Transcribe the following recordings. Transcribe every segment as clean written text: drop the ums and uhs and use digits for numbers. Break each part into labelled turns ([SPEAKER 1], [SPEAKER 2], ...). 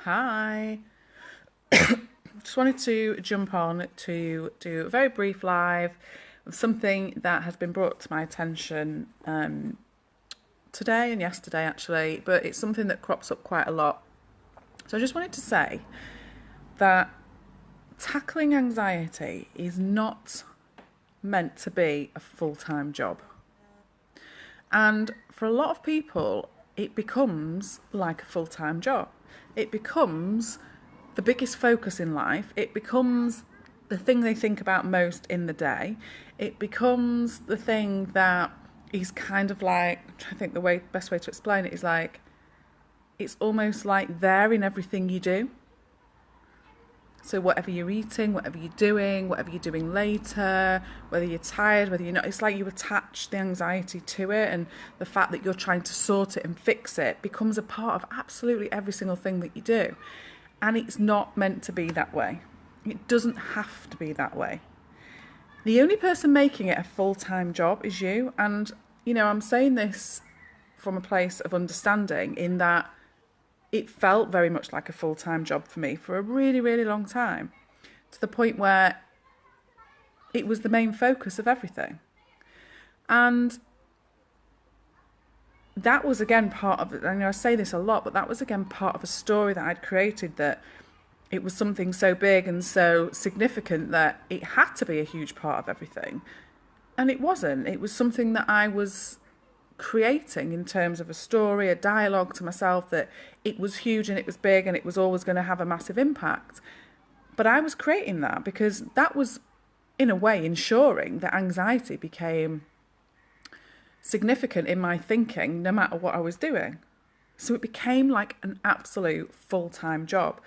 [SPEAKER 1] Hi. Just wanted to jump on to do a very brief live of something that has been brought to my attention today and yesterday, actually, but it's something that crops up quite a lot. So I just wanted to say that tackling anxiety is not meant to be a full-time job. And for a lot of people, it becomes like a full-time job. It becomes the biggest focus in life. It becomes the thing they think about most in the day. It becomes the thing that is kind of like, I think the best way to explain it is like, it's almost like there in everything you do. So whatever you're eating, whatever you're doing later, whether you're tired, whether you're not, it's like you attach the anxiety to it, and the fact that you're trying to sort it and fix it becomes a part of absolutely every single thing that you do. And it's not meant to be that way. It doesn't have to be that way. The only person making it a full-time job is you. And, I'm saying this from a place of understanding in that it felt very much like a full-time job for me for a really, really long time, to the point where it was the main focus of everything. And that was again part of it. I say this a lot, but that was again part of a story that I'd created, that it was something so big and so significant that it had to be a huge part of everything. And it wasn't. It was something that I was creating in terms of a story, a dialogue to myself, that it was huge and it was big and it was always going to have a massive impact. But I was creating that because that was, in a way, ensuring that anxiety became significant in my thinking no matter what I was doing. So it became like an absolute full-time job,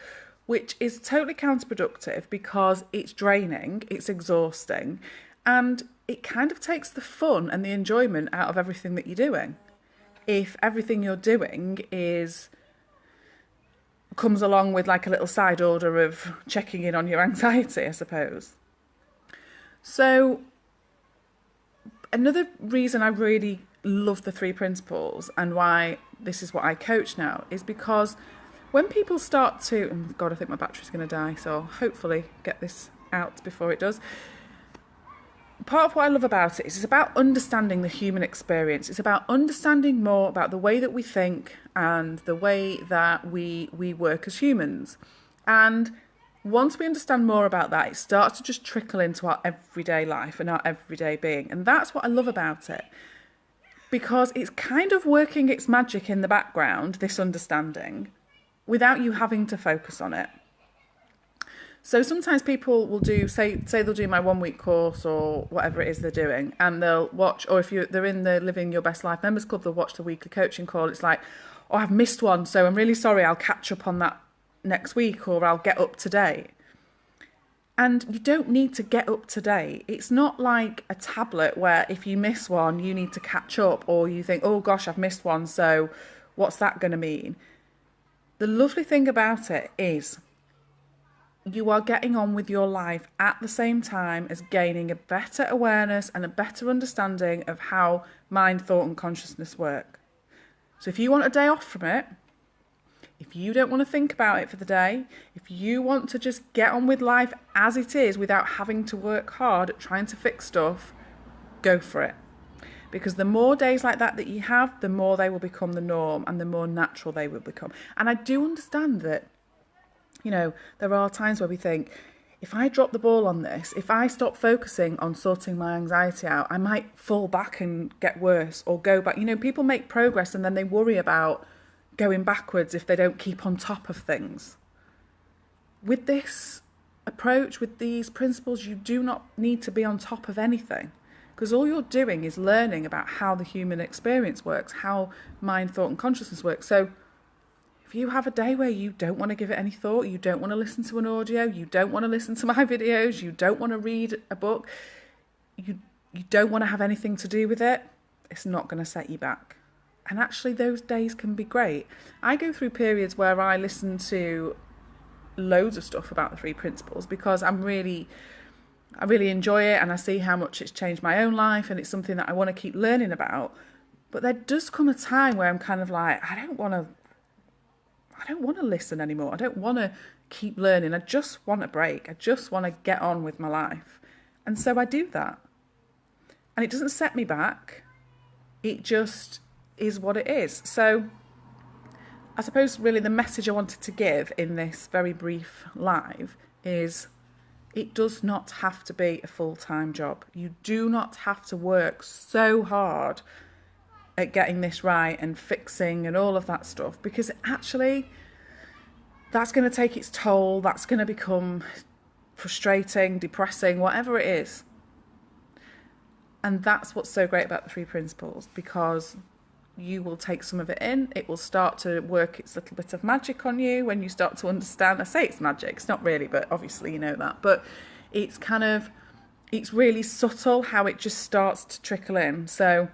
[SPEAKER 1] which is totally counterproductive because it's draining, it's exhausting, and it kind of takes the fun and the enjoyment out of everything that you're doing. If everything you're doing comes along with like a little side order of checking in on your anxiety, I suppose. So another reason I really love the three principles and why this is what I coach now is because when people start to, oh God, I think my battery's going to die, so I'll hopefully get this out before it does. Part of what I love about it is it's about understanding the human experience. It's about understanding more about the way that we think and the way that we work as humans. And once we understand more about that, it starts to just trickle into our everyday life and our everyday being. And that's what I love about it, because it's kind of working its magic in the background, this understanding, without you having to focus on it. So sometimes people will do, say they'll do my 1 week course or whatever it is they're doing, and they'll watch, or if they're in the Living Your Best Life Members Club, they'll watch the weekly coaching call. It's like, oh, I've missed one, so I'm really sorry, I'll catch up on that next week, or I'll get up to date. And you don't need to get up to date. It's not like a tablet where if you miss one, you need to catch up, or you think, oh gosh, I've missed one, so what's that going to mean? The lovely thing about it is you are getting on with your life at the same time as gaining a better awareness and a better understanding of how mind, thought and consciousness work. So if you want a day off from it, if you don't want to think about it for the day, if you want to just get on with life as it is without having to work hard at trying to fix stuff, go for it. Because the more days like that you have, the more they will become the norm and the more natural they will become. And I do understand that, there are times where we think, if I drop the ball on this, if I stop focusing on sorting my anxiety out, I might fall back and get worse or go back. People make progress and then they worry about going backwards if they don't keep on top of things. With this approach, with these principles, you do not need to be on top of anything, because all you're doing is learning about how the human experience works, how mind, thought and consciousness works. So if you have a day where you don't want to give it any thought, you don't want to listen to an audio, you don't want to listen to my videos, you don't want to read a book, you don't want to have anything to do with it, it's not going to set you back. And actually those days can be great. I go through periods where I listen to loads of stuff about the three principles because I really enjoy it and I see how much it's changed my own life and it's something that I want to keep learning about. But there does come a time where I'm kind of like, I don't want to I don't want to listen anymore. I don't want to keep learning. I just want a break. I just want to get on with my life. And so I do that. And it doesn't set me back. It just is what it is. So I suppose really the message I wanted to give in this very brief live is it does not have to be a full-time job. You do not have to work so hard at getting this right and fixing and all of that stuff, because actually that's going to take its toll. That's going to become frustrating, depressing, whatever it is. And that's what's so great about the 3 principles, because you will take some of it in. It will start to work its little bit of magic on you when you start to understand. I say it's magic, it's not really, but obviously you know that. But it's it's really subtle how it just starts to trickle in. So,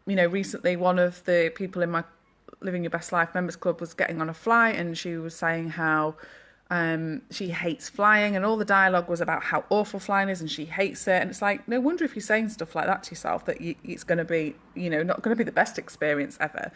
[SPEAKER 1] recently one of the people in my Living Your Best Life Members Club was getting on a flight, and she was saying how she hates flying, and all the dialogue was about how awful flying is and she hates it. And it's like, no wonder if you're saying stuff like that to yourself that it's going to be, not going to be the best experience ever.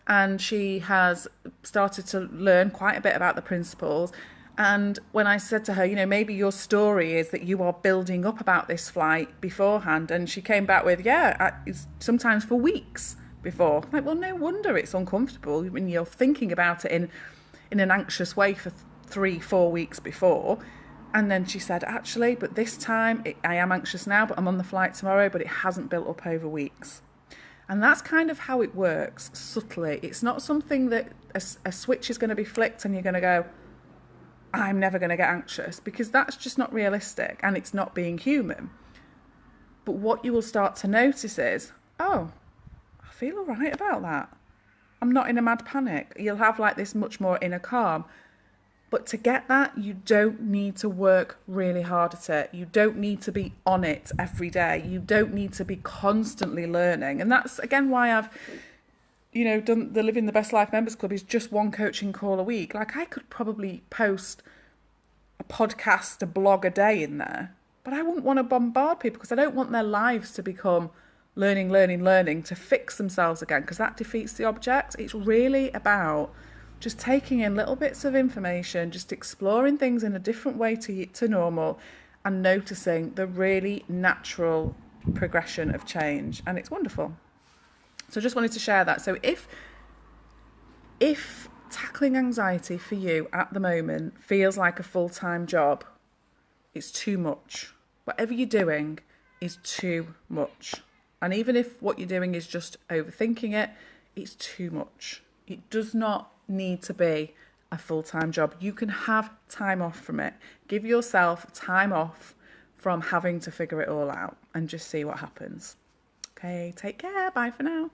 [SPEAKER 1] And she has started to learn quite a bit about the principles. And when I said to her, maybe your story is that you are building up about this flight beforehand, and she came back with, it's sometimes for weeks before. Like, well, no wonder it's uncomfortable when you're thinking about it in an anxious way for 3-4 weeks before. And then she said, actually, but this time I am anxious now, but I'm on the flight tomorrow, but it hasn't built up over weeks. And that's kind of how it works, subtly. It's not something that a switch is going to be flicked and you're going to go, I'm never going to get anxious, because that's just not realistic and it's not being human. But what you will start to notice is, oh, I feel all right about that. I'm not in a mad panic. You'll have like this much more inner calm. But to get that, you don't need to work really hard at it. You don't need to be on it every day. You don't need to be constantly learning. And that's, again, why I've, done the Living the Best Life Members Club is just one coaching call a week. Like, I could probably post a podcast, a blog a day in there, but I wouldn't want to bombard people, because I don't want their lives to become learning to fix themselves again, because that defeats the object. It's really about just taking in little bits of information, just exploring things in a different way to normal, and noticing the really natural progression of change. And it's wonderful. So I just wanted to share that. So if tackling anxiety for you at the moment feels like a full-time job, it's too much. Whatever you're doing is too much. And even if what you're doing is just overthinking it, it's too much. It does not need to be a full-time job. You can have time off from it. Give yourself time off from having to figure it all out and just see what happens. Okay, take care. Bye for now.